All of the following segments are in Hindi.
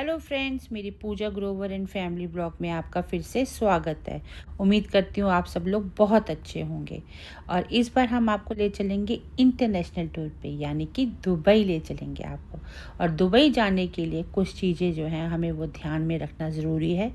हेलो फ्रेंड्स, मेरी पूजा ग्रोवर एंड फैमिली ब्लॉग में आपका फिर से स्वागत है। उम्मीद करती हूँ आप सब लोग बहुत अच्छे होंगे। और इस बार हम आपको ले चलेंगे इंटरनेशनल टूर पे, यानी कि दुबई ले चलेंगे आपको। और दुबई जाने के लिए कुछ चीज़ें जो हैं हमें वो ध्यान में रखना ज़रूरी है,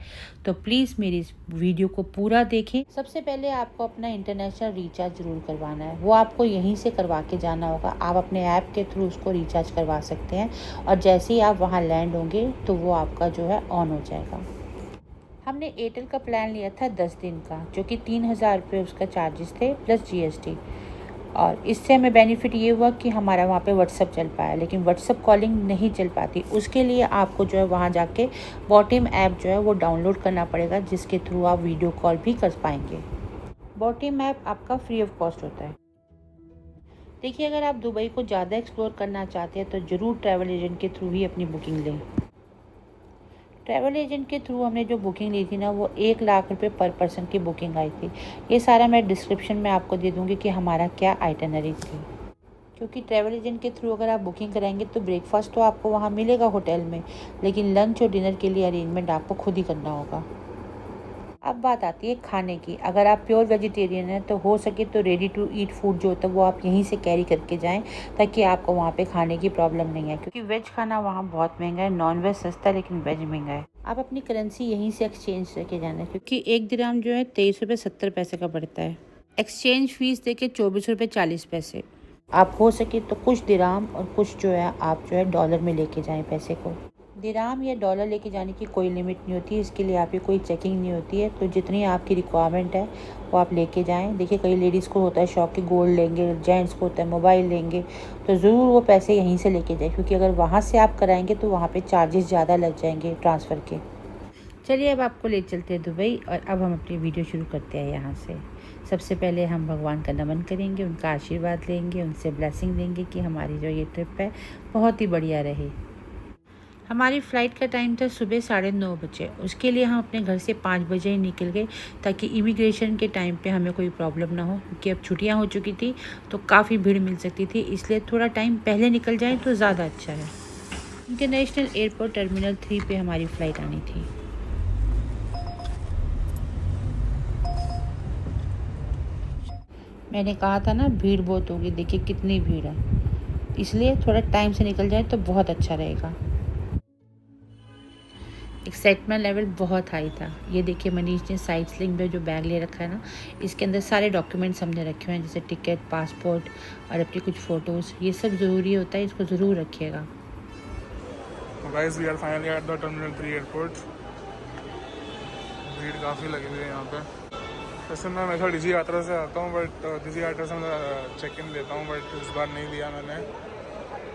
तो प्लीज़ मेरी इस वीडियो को पूरा देखें। सबसे पहले आपको अपना इंटरनेशनल रिचार्ज ज़रूर करवाना है, वो आपको यहीं से करवा के जाना होगा। आप अपने ऐप के थ्रू उसको रिचार्ज करवा सकते हैं और जैसे ही आप वहाँ लैंड होंगे तो वो आपका जो है ऑन हो जाएगा। हमने एयरटेल का प्लान लिया था 10 दिन का, जो कि 3,000 रुपये उसका चार्जेस थे प्लस जीएसटी। और इससे हमें बेनिफिट ये हुआ कि हमारा वहाँ पे व्हाट्सअप चल पाया, लेकिन व्हाट्सअप कॉलिंग नहीं चल पाती। उसके लिए आपको जो है वहाँ जाके बॉटिम ऐप जो है वो डाउनलोड करना पड़ेगा, जिसके थ्रू आप वीडियो कॉल भी कर पाएंगे। बॉटिम ऐप आपका फ्री ऑफ कॉस्ट होता है। देखिए, अगर आप दुबई को ज़्यादा एक्सप्लोर करना चाहते हैं तो ज़रूर ट्रैवल एजेंट के थ्रू ही अपनी बुकिंग लें। ट्रैवल एजेंट के थ्रू हमने जो बुकिंग ली थी ना, वो 1,00,000 रुपये पर पर्सन की बुकिंग आई थी। ये सारा मैं डिस्क्रिप्शन में आपको दे दूँगी कि हमारा क्या आइटनरी थी। क्योंकि ट्रैवल एजेंट के थ्रू अगर आप बुकिंग कराएंगे तो ब्रेकफास्ट तो आपको वहाँ मिलेगा होटल में, लेकिन लंच और डिनर के लिए अरेंजमेंट आपको खुद ही करना होगा। अब बात आती है खाने की। अगर आप प्योर वेजिटेरियन हैं तो हो सके तो रेडी टू ईट फूड जो होता है वो आप यहीं से कैरी करके जाएं, ताकि आपको वहाँ पे खाने की प्रॉब्लम नहीं है। क्योंकि वेज खाना वहाँ बहुत महंगा है, नॉन वेज सस्ता है लेकिन वेज महंगा है। आप अपनी करेंसी यहीं से एक्सचेंज करके जाना, क्योंकि 1 दिरहम जो है 23 रुपये 70 पैसे का पड़ता है। एक्सचेंज फीस देके 24 रुपये 40 पैसे। आप हो सके तो कुछ दिरहम और कुछ जो है आप जो है डॉलर में लेके जाएं पैसे को। दिरहम या डॉलर लेके जाने की कोई लिमिट नहीं होती है, इसके लिए आपकी कोई चेकिंग नहीं होती है। तो जितनी आपकी रिक्वायरमेंट है वो आप लेके जाएं। देखिए, कई लेडीज़ को होता है शौक कि गोल्ड लेंगे, जेंट्स को होता है मोबाइल लेंगे, तो ज़रूर वो पैसे यहीं से लेके जाएं, क्योंकि अगर वहाँ से आप कराएंगे तो वहाँ पे चार्जेस ज़्यादा लग जाएंगे ट्रांसफ़र के। चलिए, अब आपको ले चलते हैं दुबई और अब हम अपनी वीडियो शुरू करते हैं यहाँ से। सबसे पहले हम भगवान का नमन करेंगे, उनका आशीर्वाद लेंगे, उनसे ब्लेसिंग लेंगे कि हमारी जो ये ट्रिप है बहुत ही बढ़िया रहे। हमारी फ़्लाइट का टाइम था सुबह 9:30 बजे। उसके लिए हम अपने घर से 5 बजे ही निकल गए, ताकि इमिग्रेशन के टाइम पे हमें कोई प्रॉब्लम ना हो, क्योंकि अब छुट्टियां हो चुकी थी तो काफ़ी भीड़ मिल सकती थी। इसलिए थोड़ा टाइम पहले निकल जाए तो ज़्यादा अच्छा है। इंटरनेशनल एयरपोर्ट टर्मिनल 3 पे हमारी फ़्लाइट आनी थी। मैंने कहा था ना भीड़ बहुत होगी, देखिए कितनी भीड़ है। इसलिए थोड़ा टाइम से निकल जाए तो बहुत अच्छा रहेगा। एक्साइटमेंट लेवल बहुत हाई था। ये देखिए, मनीष ने साइड स्लिंग में जो बैग ले रखा है ना, इसके अंदर सारे डॉक्यूमेंट्स हमने रखे हुए हैं, जैसे टिकट, पासपोर्ट और अपनी कुछ फ़ोटोज़। ये सब ज़रूरी होता है, इसको ज़रूर रखिएगा। Guys, we are finally at the terminal 3 airport. भीड़ काफ़ी लगी हुई है यहाँ पे। वैसे मैं हमेशा डिजी यात्रा से आता हूँ, बट डिजी यात्रा से मैं चेक इन देता हूँ, बट इस बार नहीं दिया मैंने,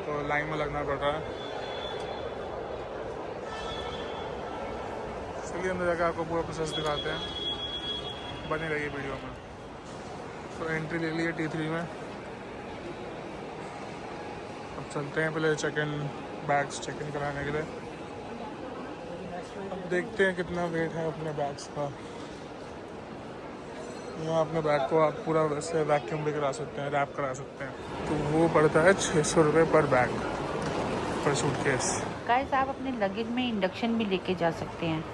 तो लाइन में लगना पड़ रहा है। चलिए अंदर जाकर आपको पूरा प्रोसेस दिखाते हैं, बने रहिए वीडियो में। तो एंट्री ले ली है T3 में। अब चलते हैं पहले बैग्स चेक इन कराने के लिए। अब देखते हैं कितना वेट है अपने बैग्स का। यहाँ अपने बैग को आप पूरा वैसे वैक्यूम भी करा सकते हैं, रैप करा सकते हैं। तो वो पड़ता है 600 रुपये पर बैग, पर सूटकेस। गाइस, आप अपने लगेज में इंडक्शन भी लेके जा सकते हैं।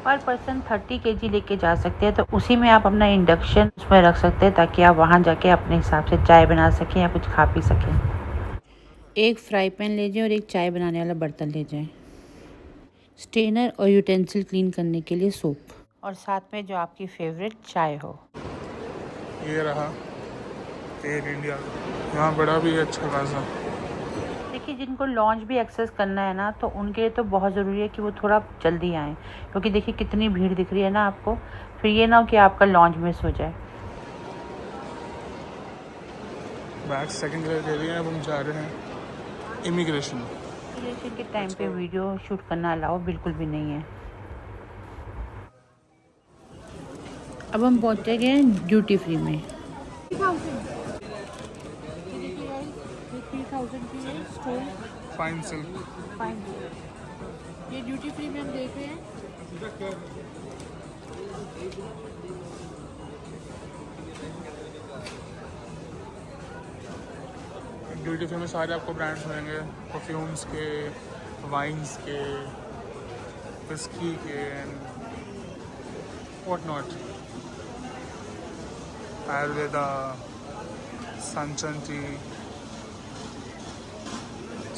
पर पर्सन 30 kg लेके जा सकते हैं, तो उसी में आप अपना इंडक्शन उसमें रख सकते हैं, ताकि आप वहाँ जाके अपने हिसाब से चाय बना सकें या कुछ खा पी सकें। एक फ्राई पैन ले जाएं और एक चाय बनाने वाला बर्तन ले जाएं। स्ट्रेनर और यूटेंसिल क्लीन करने के लिए सोप, और साथ में जो आपकी फेवरेट चाय हो। ये रहा एयर इंडिया, यहाँ बड़ा भी है अच्छा खासा। देखिए, जिनको लॉन्च भी एक्सेस करना है ना, तो उनके लिए तो बहुत ज़रूरी है कि वो थोड़ा जल्दी आएँ, क्योंकि देखिए कितनी भीड़ दिख रही है ना आपको। फिर ये ना हो कि आपका लॉन्च मिस हो जाए। बैग सेकंड के लिए दे दिए हैं। अब हम जा रहे हैं इमिग्रेशन के टाइम पे वीडियो शूट करना अलाउ बिल्कुल भी नहीं है। अब हम पहुंचे गए हैं ड्यूटी फ्री में। 3000 की है स्टोन फाइन सिल्क। फाइन। ये ड्यूटी फ्री में हम देख रहे हैं। ड्यूटी फ्री में सारे आपको ब्रांड्स मिलेंगे, परफ्यूम्स के, वाइन्स के, विस्की के एंड व्हाट नॉट, आयुर्वेदा, संचन टी,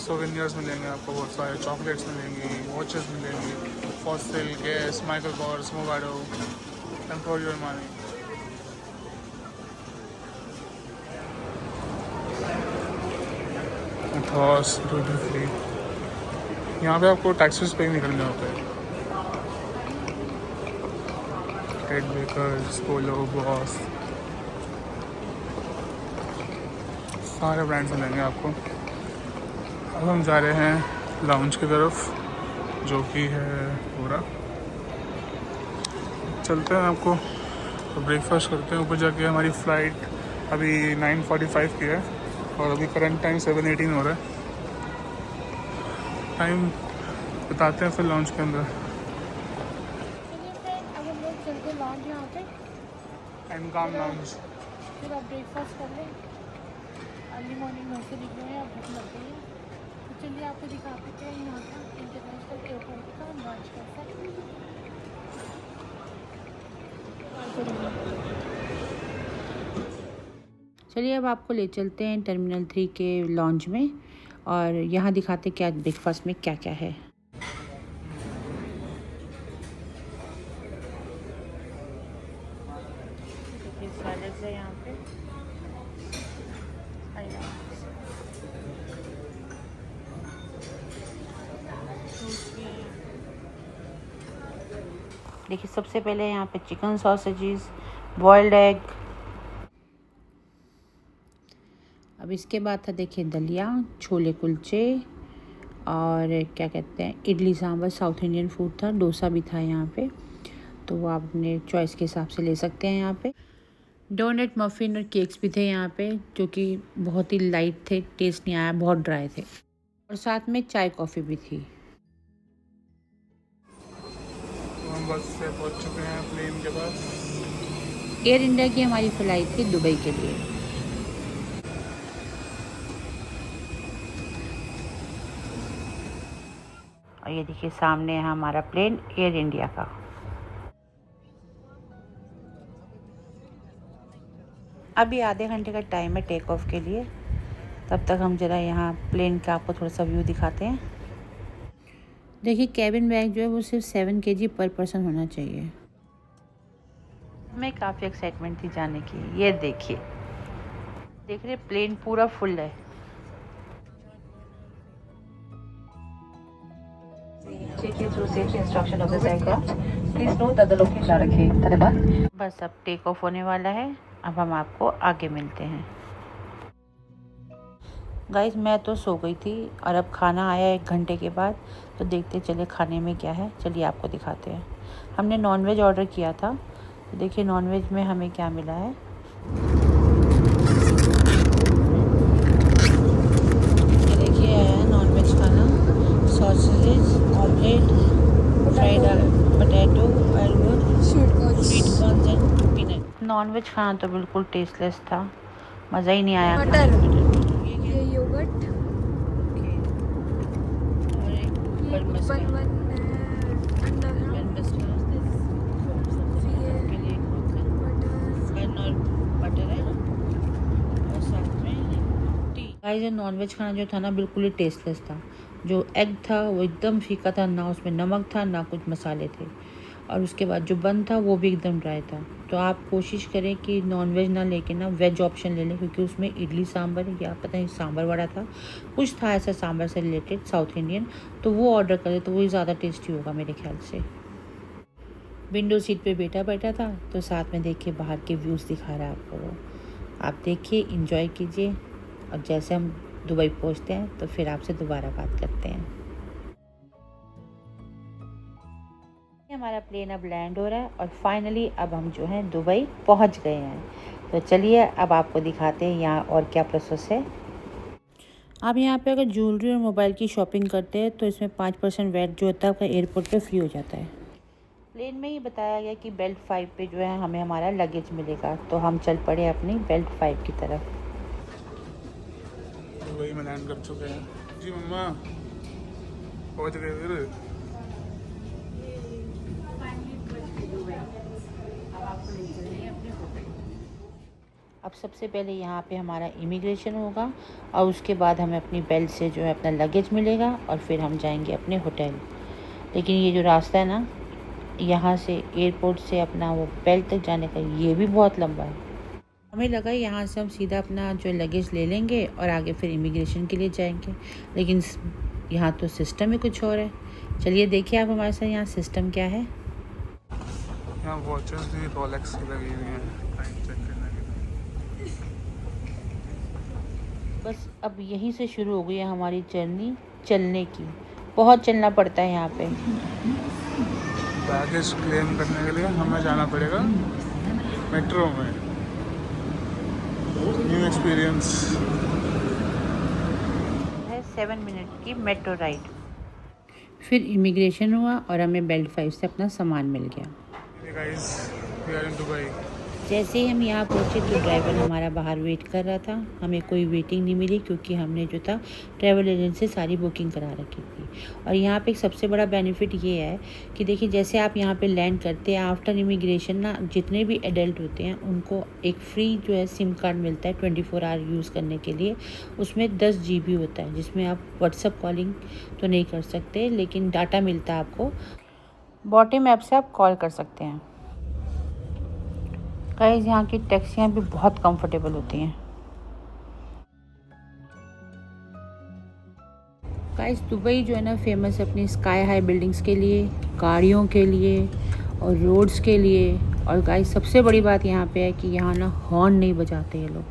सोवेनियर्स मिलेंगे आपको बहुत सारे, चॉकलेट्स मिलेंगी, वॉचेस मिलेंगी, Fossil, Guess, Michael Kors, Movado, and for your money. थॉस ड्यूटी फ्री। यहाँ पे आपको टैक्सेस पे नहीं करने होते। टेड बेकर्स, पोलो, बॉस, सारे ब्रांड्स मिलेंगे आपको। अब हम जा रहे हैं लाउंज की तरफ, जो कि है पूरा। चलते हैं, आपको ब्रेकफास्ट करते हैं। ऊपर जाके हमारी फ़्लाइट अभी 9:45 की है और अभी करंट टाइम 7:18 हो रहा है। टाइम बताते हैं फिर लॉन्च के अंदर। चलिए फ्रेंड, अब हम लोग चलते लॉन्च यहाँ पे, एंड काम लॉन्च। फिर आप ब्रेकफास्ट कर लें। अर्ली मॉर्निंग घर से निकले हैं, अब भूख लग गई है, तो चलिए आपको दिखाते हैं यहाँ का इंटरनेशनल एयरपोर्ट का लॉन्च कैसा है। चलिए अब आपको ले चलते हैं टर्मिनल 3 के लॉन्च में, और यहाँ दिखाते क्या ब्रेकफास्ट में क्या क्या है। सैलेड्स है यहाँ पे, देखिए सबसे पहले यहाँ पे चिकन सॉसेजेस, बॉइल्ड एग। अब इसके बाद था देखिए दलिया, छोले कुलचे, और क्या कहते हैं idli sambar, south Indian food था। डोसा भी था यहाँ पे, तो वो आप अपने चॉइस के हिसाब से ले सकते हैं। यहाँ पे डोनट, मफ़िन और केक्स भी थे यहाँ पे, जो कि बहुत ही लाइट थे, टेस्ट नहीं आया, बहुत ड्राई थे। और साथ में चाय कॉफ़ी भी थी। तो हम बस से पहुँच चुके हैं प्लेन के पास। एयर इंडिया की हमारी फ़्लाइट थी दुबई के लिए। और ये देखिए सामने है हमारा प्लेन एयर इंडिया का। अभी आधे घंटे का टाइम है टेक ऑफ के लिए, तब तक हम ज़रा यहाँ प्लेन का आपको थोड़ा सा व्यू दिखाते हैं। देखिए कैबिन बैग जो है वो सिर्फ 7 kg पर पर्सन होना चाहिए। हमें काफ़ी एक्साइटमेंट थी जाने की। ये देखिए, देख रहे प्लेन पूरा फुल है। Take you through safety instruction of this aircraft. Please note that the location are okay. धन्यवाद। बस अब टेक ऑफ होने वाला है, अब हम आपको आगे मिलते हैं। गाइस मैं तो सो गई थी, और अब खाना आया 1 घंटे के बाद, तो देखते चले खाने में क्या है। चलिए आपको दिखाते हैं। हमने नॉनवेज ऑर्डर किया था, तो देखिए नॉनवेज में हमें क्या मिला है। ये देखिए है नॉनवेज खाना, सॉसेजेस, ऑमलेट, फ्राइड पोटैटो, आलू, sweet corns and peanut. Non veg खाना तो बिल्कुल टेस्टलेस था, मज़ा ही नहीं आया। मटर, ये योगर्ट, और एक ये बन अंडा है, और बटर है, और साथ में टी। गाइस ये नॉनवेज खाना जो था ना बिल्कुल ही टेस्टलेस था। जो एग था वो एकदम फीका था, ना उसमें नमक था ना कुछ मसाले थे, और उसके बाद जो बन था वो भी एकदम ड्राई था। तो आप कोशिश करें कि नॉनवेज ना लेके ना वेज ऑप्शन ले लें, क्योंकि उसमें इडली सांभर या पता नहीं सांभर वड़ा था, कुछ था ऐसा सांभर से रिलेटेड साउथ इंडियन, तो वो ऑर्डर करें तो वही ज़्यादा टेस्टी होगा मेरे ख्याल से। विंडो सीट पे बेटा बैठा था, तो साथ में देखिए बाहर के व्यूज़ दिखा रहा है आपको वो। आप देखिए, इंजॉय कीजिए, और जैसे हम दुबई पहुंचते हैं तो फिर आपसे दोबारा बात करते हैं। हमारा प्लेन अब लैंड हो रहा है, और फाइनली अब हम जो हैं दुबई पहुंच गए हैं। तो चलिए अब आपको दिखाते हैं यहाँ और क्या प्रोसेस है। आप यहाँ पे अगर ज्वेलरी और मोबाइल की शॉपिंग करते हैं तो इसमें 5% वैट जो होता है आपका एयरपोर्ट पे फ्री हो जाता है। प्लेन में ही बताया गया कि बेल्ट 5 पे जो है हमें हमारा लगेज मिलेगा, तो हम चल पड़े अपनी बेल्ट 5 की तरफ। दुबई में लैंड कर चुके हैं जी। मम्मा पहुंच गए फिर। अब सबसे पहले यहाँ पे हमारा इमिग्रेशन होगा और उसके बाद हमें अपनी बेल्ट से जो है अपना लगेज मिलेगा और फिर हम जाएंगे अपने होटल। लेकिन ये जो रास्ता है ना, यहाँ से एयरपोर्ट से अपना वो बेल्ट तक जाने का, ये भी बहुत लंबा है। हमें लगा यहाँ से हम सीधा अपना जो लगेज ले लेंगे और आगे फिर इमिग्रेशन के लिए जाएंगे, लेकिन यहाँ तो सिस्टम ही कुछ और है। चलिए देखिए आप हमारे साथ यहाँ सिस्टम क्या है। यहाँ वॉचेस भी रोलेक्स की लगी हुई हैं टाइम चेक करने के लिए। बस अब यहीं से शुरू हो गई है हमारी जर्नी चलने की। बहुत चलना पड़ता है यहाँ पे। बैगेज क्लेम करने के लिए हमें जाना पड़ेगा मेट्रो में। न्यू एक्सपीरियंस है 7 मिनट की मेट्रो राइड। फिर इमिग्रेशन हुआ और हमें बेल्ट 5 से अपना सामान मिल गया। Guys, we are in Dubai. जैसे ही हम यहाँ पहुँचे तो ड्राइवर हमारा बाहर वेट कर रहा था। हमें कोई वेटिंग नहीं मिली क्योंकि हमने जो था ट्रैवल एजेंट से सारी बुकिंग करा रखी थी। और यहाँ पे एक सबसे बड़ा बेनिफिट ये है कि देखिए, जैसे आप यहाँ पे लैंड करते हैं आफ्टर इमिग्रेशन ना, जितने भी एडल्ट होते हैं उनको एक फ्री जो है सिम कार्ड मिलता है 24 आवर यूज़ करने के लिए। उसमें 10 GB होता है, जिसमें आप व्हाट्सअप कॉलिंग तो नहीं कर सकते, लेकिन डाटा मिलता है आपको। बॉटम ऐप से आप कॉल कर सकते हैं। गाइस, यहाँ की टैक्सियाँ भी बहुत कंफर्टेबल होती हैं। गाइस, दुबई जो है ना फेमस है अपनी स्काई हाई बिल्डिंग्स के लिए, गाड़ियों के लिए और रोड्स के लिए। और गाइस, सबसे बड़ी बात यहाँ पे है कि यहाँ ना हॉर्न नहीं बजाते ये लोग,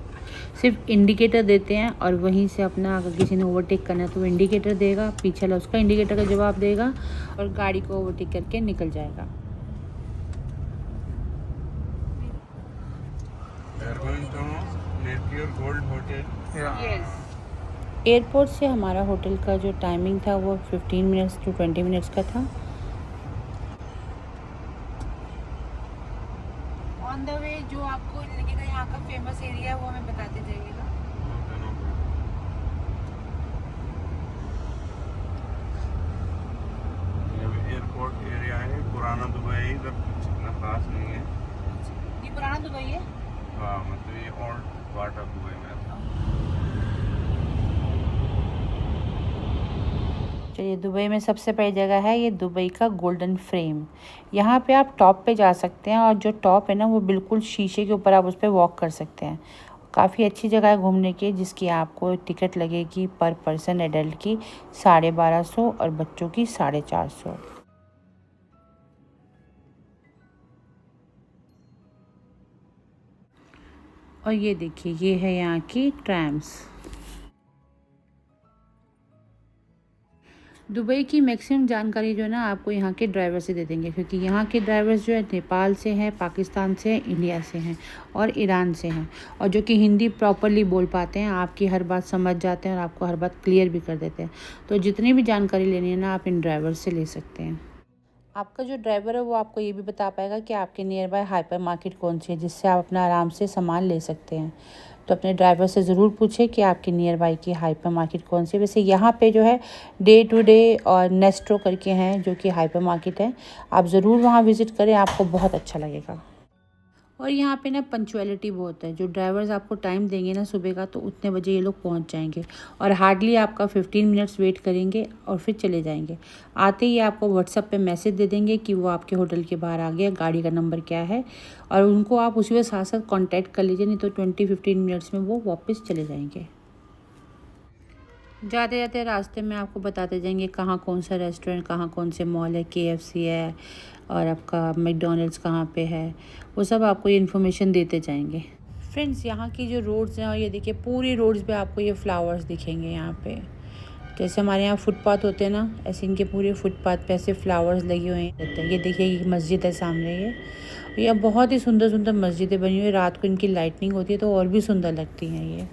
सिर्फ इंडिकेटर देते हैं। और वहीं से अपना अगर किसी ने ओवरटेक करना है तो वो इंडिकेटर देगा, पीछे वाला उसका इंडिकेटर का जवाब देगा और गाड़ी को ओवरटेक करके निकल जाएगा। एयरपोर्ट से हमारा होटल का जो टाइमिंग था वो 15 मिनट्स टू 20 मिनट्स का था। ऑन द वे जो आपको लगेगा यहाँ का फेमस एरिया है वो हमें बताते जाइएगा। एयरपोर्ट एरिया है, पुराना दुबई, इधर कुछ इतना खास नहीं है। ये पुराना दुबई है? हाँ, मतलब ये ओल्ड पार्ट ऑफ दुबई में। चलिए, दुबई में सबसे पहली जगह है ये दुबई का गोल्डन फ्रेम। यहाँ पे आप टॉप पे जा सकते हैं और जो टॉप है ना वो बिल्कुल शीशे के ऊपर आप उस पर वॉक कर सकते हैं। काफ़ी अच्छी जगह है घूमने की, जिसकी आपको टिकट लगेगी पर पर्सन एडल्ट की 1250 और बच्चों की 450। और ये देखिए, ये है यहाँ की ट्रैम्स। दुबई की मैक्सिमम जानकारी जो है ना आपको यहाँ के ड्राइवर से दे देंगे, क्योंकि यहाँ के ड्राइवर्स जो है नेपाल से हैं, पाकिस्तान से हैं, इंडिया से हैं और ईरान से हैं, और जो कि हिंदी प्रॉपरली बोल पाते हैं, आपकी हर बात समझ जाते हैं और आपको हर बात क्लियर भी कर देते हैं। तो जितनी भी जानकारी लेनी है ना आप इन ड्राइवर से ले सकते हैं। आपका जो ड्राइवर है वो आपको ये भी बता पाएगा कि आपके नियर बाय हाइपर मार्केट कौन सी है, जिससे आप अपना आराम से सामान ले सकते हैं। तो अपने ड्राइवर से ज़रूर पूछें कि आपके नियर बाय की हाइपर मार्केट कौन सी है। वैसे यहाँ पे जो है डे टू डे और नेस्ट्रो करके हैं जो कि हाइपर मार्केट है, आप ज़रूर वहाँ विज़िट करें, आपको बहुत अच्छा लगेगा। और यहाँ पे ना पंचुअलिटी बहुत है। जो ड्राइवर्स आपको टाइम देंगे ना सुबह का, तो उतने बजे ये लोग पहुँच जाएंगे और हार्डली आपका 15 मिनट्स वेट करेंगे और फिर चले जाएंगे। आते ही आपको व्हाट्सएप पे मैसेज दे देंगे कि वो आपके होटल के बाहर आ गया, गाड़ी का नंबर क्या है, और उनको आप उसी के साथ साथ कॉन्टैक्ट कर लीजिए, नहीं तो 20-15 मिनट्स में वो वापस चले जाएंगे। जाते जाते रास्ते में आपको बताते जाएंगे कहाँ कौन सा रेस्टोरेंट, कहाँ कौन से मॉल है, KFC है और आपका मैकडॉनल्ड्स कहाँ पे है, वो सब आपको ये इन्फॉर्मेशन देते जाएंगे। फ्रेंड्स, यहाँ की जो रोड्स हैं, और ये देखिए पूरी रोड्स पे आपको ये फ्लावर्स दिखेंगे। यहाँ पे जैसे हमारे यहाँ फुटपाथ होते हैं ना, ऐसे इनके पूरे फुटपाथ पे ऐसे फ्लावर्स लगे हुए हैं। ये देखिए, ये मस्जिद है सामने, ये बहुत ही सुंदर सुंदर मस्जिदें बनी हुई है। रात को इनकी लाइटनिंग होती है तो और भी सुंदर लगती हैं ये।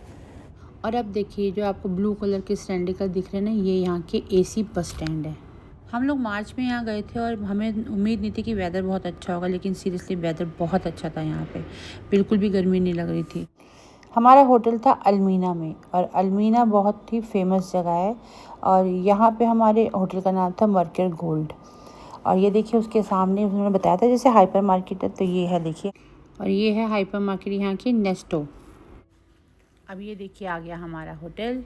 और अब देखिए, जो आपको ब्लू कलर के सिलेंडर दिख रहे हैं ना, ये यहाँ के AC बस स्टैंड है। हम लोग मार्च में यहाँ गए थे और हमें उम्मीद नहीं थी कि वेदर बहुत अच्छा होगा, लेकिन सीरियसली वेदर बहुत अच्छा था यहाँ पे, बिल्कुल भी गर्मी नहीं लग रही थी। हमारा होटल था अल्मीना में, और अल्मीना बहुत ही फेमस जगह है, और यहाँ पे हमारे होटल का नाम था मर्क्यूरी गोल्ड। और ये देखिए उसके सामने उन्होंने बताया था जैसे हाइपर मार्केट है, तो ये है देखिए, और ये है हाइपर मार्केट यहाँ की नेस्टो। अब ये देखिए आ गया हमारा होटल।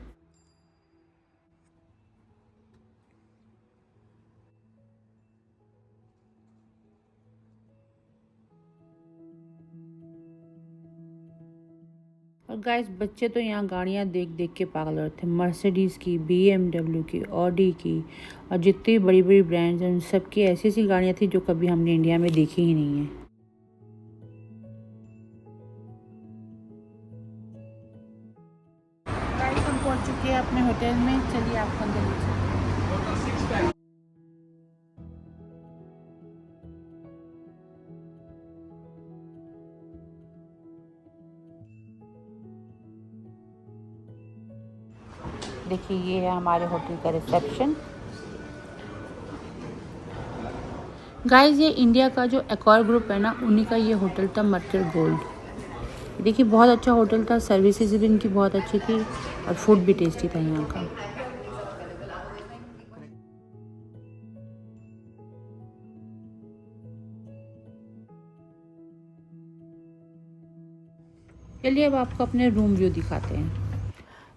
और गाइस बच्चे तो यहाँ गाड़ियाँ देख देख के पागल हो रहे थे, मर्सिडीज़ की, BMW की, ऑडी की, और जितनी बड़ी बड़ी ब्रांड्स हैं उन सब की ऐसी ऐसी गाड़ियाँ थी जो कभी हमने इंडिया में देखी ही नहीं है। गाइस हम पहुँच चुके हैं अपने होटल में, चलिए आपको अंदर ले चलते हैं। देखिए ये है हमारे होटल का रिसेप्शन। गाइस ये इंडिया का जो एकॉर ग्रुप है ना, उन्हीं का ये होटल था मर्क्यूरी गोल्ड। देखिए बहुत अच्छा होटल था, सर्विसेज भी इनकी बहुत अच्छी थी, और फूड भी टेस्टी था यहाँ का। चलिए अब आपको अपने रूम व्यू दिखाते हैं।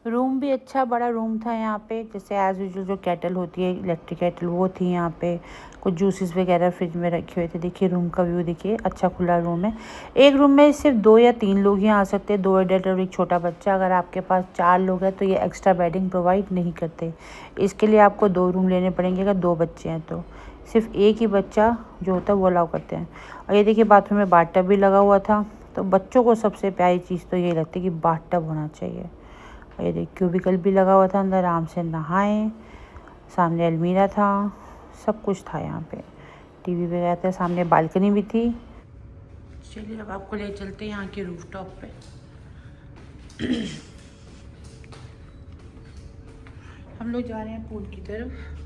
रूम भी अच्छा बड़ा रूम था यहाँ पे, जैसे एज यूजुअल जो केटल होती है इलेक्ट्रिक केटल वो थी यहाँ पे, कुछ जूसेस वगैरह फ्रिज में रखे हुए थे। देखिए रूम का व्यू देखिए, अच्छा खुला रूम है। एक रूम में सिर्फ 2 या 3 लोग ही आ सकते हैं, 2 एडल्ट और एक छोटा बच्चा। अगर आपके पास 4 लोग हैं तो ये एक्स्ट्रा बेडिंग प्रोवाइड नहीं करते, इसके लिए आपको 2 रूम लेने पड़ेंगे। अगर 2 बच्चे हैं तो सिर्फ एक ही बच्चा जो होता है वो अलाउ करते हैं। और ये देखिए बाथरूम में बाथटब भी लगा हुआ था, तो बच्चों को सबसे प्यारी चीज़ तो ये लगती है कि बाथटब होना चाहिए। ये देखिए क्यूबिकल भी लगा हुआ था, अंदर आराम से नहाएं। सामने अलमीरा था, सब कुछ था यहाँ पे, टीवी वगैरह था, सामने बालकनी भी थी। चलिए अब आपको ले चलते हैं यहाँ के रूफटॉप पे। हम लोग जा रहे हैं पूल की तरफ।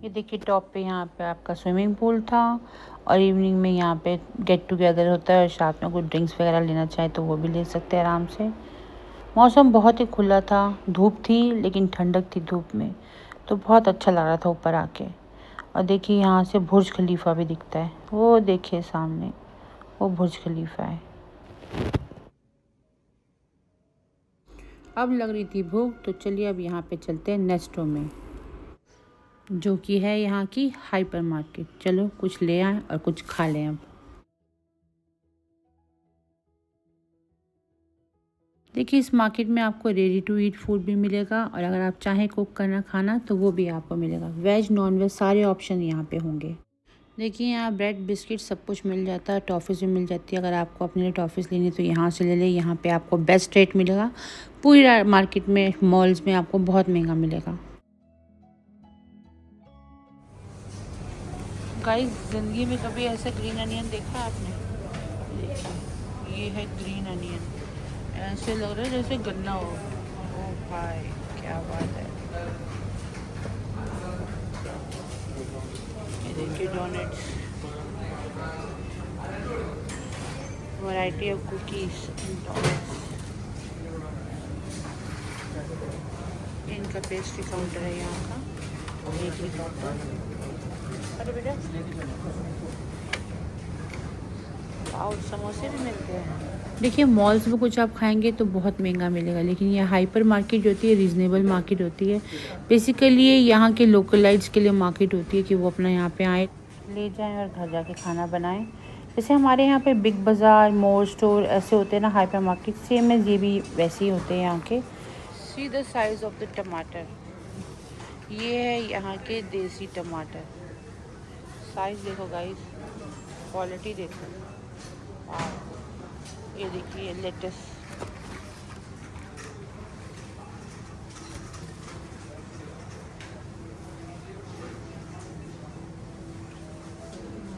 ये देखिए टॉप पे यहाँ पे आपका स्विमिंग पूल था, और इवनिंग में यहाँ पे गेट टुगेदर होता है, और साथ में कुछ ड्रिंक्स वगैरह लेना चाहे तो वो भी ले सकते हैं आराम से। मौसम बहुत ही खुला था, धूप थी लेकिन ठंडक थी धूप में, तो बहुत अच्छा लग रहा था ऊपर आके। और देखिए यहाँ से बुर्ज खलीफा भी दिखता है, वो देखिए सामने वो बुर्ज खलीफा है। अब लग रही थी भूख, तो चलिए अब यहाँ पे चलते हैं नेस्टो में, जो कि है यहाँ की हाइपर मार्केट। चलो कुछ ले आएं और कुछ खा लें। अब देखिए इस मार्केट में आपको रेडी टू ईट फूड भी मिलेगा, और अगर आप चाहें कुक करना खाना तो वो भी आपको मिलेगा। वेज नॉन वेज सारे ऑप्शन यहाँ पे होंगे। देखिए यहाँ ब्रेड बिस्किट सब कुछ मिल जाता है, टॉफ़ीज़ भी मिल जाती है। अगर आपको अपने लिए टॉफ़ीज़ लेनी तो यहाँ से ले लें, यहाँ पे आपको बेस्ट रेट मिलेगा। पूरी मार्केट में मॉल्स में आपको बहुत महंगा मिलेगा। गाइस ज़िंदगी में कभी ऐसा ग्रीन अनियन देखा आपने? देखिए ये है ग्रीन अनियन, ऐसे लग रहा है जैसे गन्ना हो। ओ भाई क्या बात है। ये देखिए donuts, variety of cookies and donuts. इनका पेस्ट्री काउंटर है यहाँ का, बेकरी काउंटर। अरे बेटा और समोसे भी मिलते हैं। देखिए मॉल्स में कुछ आप खाएंगे तो बहुत महंगा मिलेगा, लेकिन ये हाइपर मार्केट जो होती है रीज़नेबल मार्केट होती है। बेसिकली ये यहाँ के लोकलाइट्स के लिए मार्केट होती है कि वो अपना यहाँ पे आए, ले जाएं और घर जाके खाना बनाएं। जैसे हमारे यहाँ पे बिग बाज़ार, मोर स्टोर ऐसे होते हैं ना हाइपर मार्केट, सेम है ये भी वैसे ही होते हैं यहाँ के। See the size of the टमाटर, ये है यहाँ के देसी टमाटर। साइज़ देखो गाइस, क्वालिटी देखो। ये देखिए लेटस,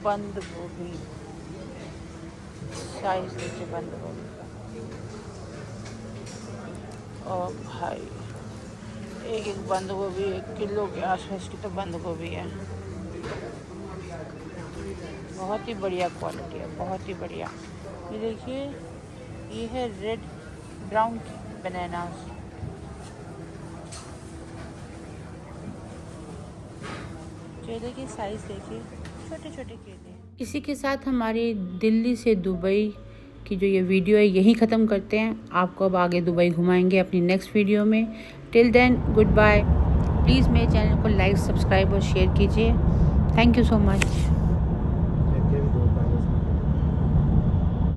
बंद गोभी, साइज देखिए बंद गोभी। और भाई एक एक बंद गोभी 1 किलो के आसपास की तो बंद गोभी है। बहुत ही बढ़िया क्वालिटी है, बहुत ही बढ़िया। ये देखिए, ये है रेड ब्राउन बनानास। केले की साइज देखिए, छोटे छोटे केले। इसी के साथ हमारी दिल्ली से दुबई की जो ये वीडियो है यहीं ख़त्म करते हैं। आपको अब आगे दुबई घुमाएंगे अपनी नेक्स्ट वीडियो में। Till then good bye. Please मेरे चैनल को लाइक, सब्सक्राइब और शेयर कीजिए। Thank you so much.